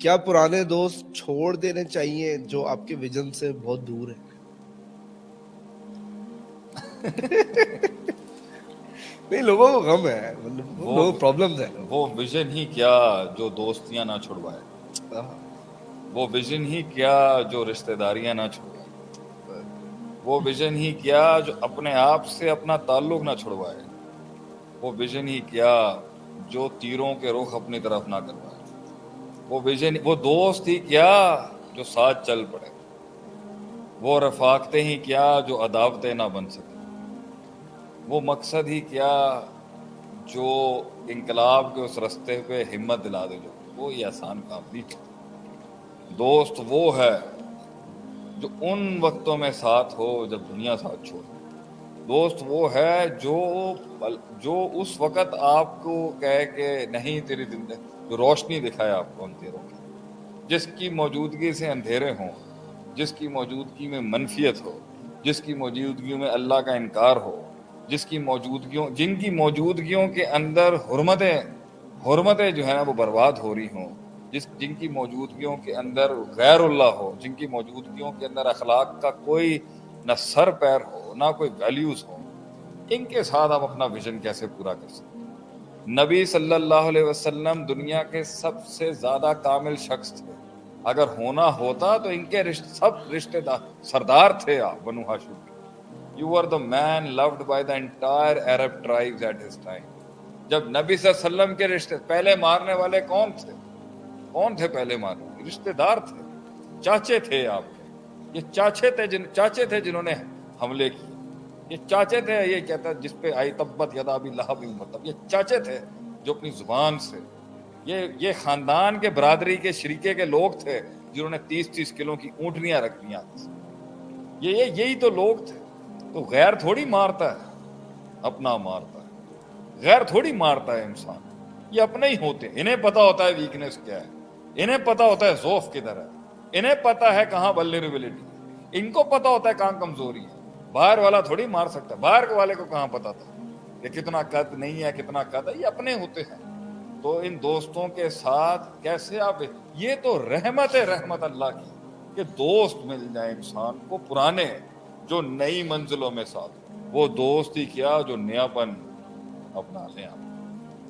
کیا پرانے دوست چھوڑ دینے چاہیے جو آپ کے ویژن سے بہت دور ہیں؟ نہیں، لوگوں کو غم ہے، لوگ پرابلمز ہیں. وہ ویژن ہی کیا جو دوستیاں نہ چھڑوائے، وہ ویژن ہی کیا جو رشتہ داریاں نہ چھڑوائے، وہ ویژن ہی کیا جو اپنے آپ سے اپنا تعلق نہ چھڑوائے، وہ ویژن ہی کیا جو تیروں کے رخ اپنی طرف نہ کروائے، وہ دوست ہی کیا جو ساتھ چل پڑے، وہ رفاقتیں ہی کیا جو عداوتیں نہ بن سکے، وہ مقصد ہی کیا جو انقلاب کے اس رستے پہ ہمت دلا دے. وہ یہ آسان کام نہیں. دوست وہ ہے جو ان وقتوں میں ساتھ ہو جب دنیا ساتھ چھوڑ. دوست وہ ہے جو اس وقت آپ کو کہے کہ نہیں تیری زندگی، جو روشنی دکھائے آپ کو اندھیروں کی، جس کی موجودگی سے اندھیرے ہوں، جس کی موجودگی میں منفیت ہو، جس کی موجودگی میں اللہ کا انکار ہو، جن کی موجودگیوں کے اندر حرمتیں جو ہے نا وہ برباد ہو رہی ہوں، جن کی موجودگیوں کے اندر غیر اللہ ہو، جن کی موجودگیوں کے اندر اخلاق کا کوئی نہ سر پیر ہو، نہ کوئی ویلیوز ہو، ان کے ساتھ آپ اپنا ویژن کیسے پورا کر سکتے؟ نبی صلی اللہ علیہ وسلم دنیا کے سب سے زیادہ کامل شخص تھے. اگر ہونا ہوتا تو ان کے سب رشتہ دار سردار تھے آپ بنو ہاشم کے. You were the man loved by the entire Arab tribes at his time. جب نبی صلی اللہ علیہ وسلم کے رشتے پہلے مارنے والے کون تھے پہلے مارنے والے؟ رشتے دار تھے، چاچے تھے آپ کے. یہ چاچے تھے جنہوں نے حملے کیے. یہ چاچے تھے، یہ کہتا ہے جس پہ آئی تبت یدا ابی لہب وتب، یہ چاچے تھے جو اپنی زبان سے، یہ خاندان کے برادری کے شریکے کے لوگ تھے جنہوں نے 30 کلو کی اونٹنیاں رکھ دیا. یہی تو لوگ تھے. تو غیر تھوڑی مارتا ہے، اپنا مارتا ہے. غیر تھوڑی مارتا ہے انسان، یہ اپنے ہی ہوتے ہیں. انہیں پتا ہوتا ہے ویکنس کیا ہے، انہیں پتا ہوتا ہے ضعف کدھر ہے، انہیں پتا ہے کہاں ولنریبلٹی ہے، ان کو پتا ہوتا ہے کہاں کمزوری ہے. باہر والا تھوڑی مار سکتا ہے. باہر کے والے کو کہاں پتا تھا کہ کتنا قد نہیں ہے، کتنا قد ہے. یہ اپنے ہوتے ہیں. تو ان دوستوں کے ساتھ کیسے آپ، یہ تو رحمت اللہ کی کہ دوست مل جائے انسان کو پرانے جو نئی منزلوں میں ساتھ. وہ دوست ہی کیا جو نیاپن اپنا لیں.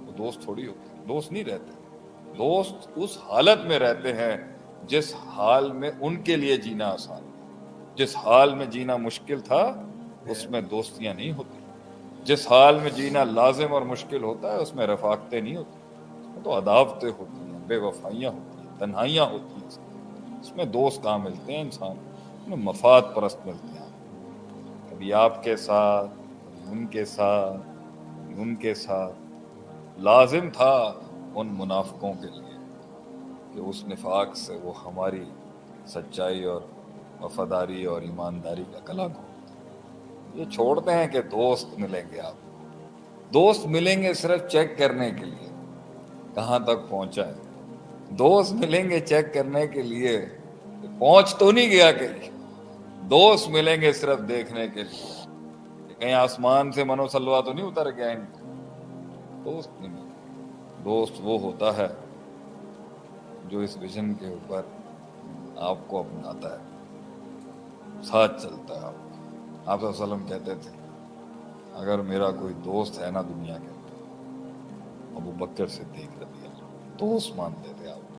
وہ دوست تھوڑی ہوتے، دوست نہیں رہتے. دوست اس حالت میں رہتے ہیں جس حال میں ان کے لیے جینا آسان. جس حال میں جینا مشکل تھا اس میں دوستیاں نہیں ہوتی. جس حال میں جینا لازم اور مشکل ہوتا ہے اس میں رفاقتیں نہیں ہوتی. اس میں تو عداوتیں ہوتی ہیں، بے وفائیاں ہوتی ہیں، تنہائیاں ہوتی ہیں. اس میں دوست کہاں ملتے ہیں انسان، اس میں مفاد پرست ملتے ہیں. کبھی آپ کے ساتھ، ان کے ساتھ. لازم تھا ان منافقوں کے لیے کہ اس نفاق سے وہ ہماری سچائی اور وفاداری اور ایمانداری کا کلام ہو. یہ چھوڑتے ہیں کہ دوست ملیں گے. آپ دوست ملیں گے صرف چیک کرنے کے لیے کہاں تک پہنچا ہے. دوست ملیں گے چیک کرنے کے لیے پہنچ تو نہیں گیا کہیں. دوست ملیں گے صرف دیکھنے کے لیے کہ کہیں آسمان سے منو سلوا تو نہیں اتر گیا. ان دوست نہیں ملے. دوست وہ ہوتا ہے جو اس ویژن کے اوپر آپ کو اپناتا ہے، ساتھ چلتا ہے. آپ صلی اللہ علیہ وسلم کہتے تھے اگر میرا کوئی دوست ہے نا دنیا کے اندر، ابو بکر صدیق رضی اللہ، دوست مانتے تھے آپ.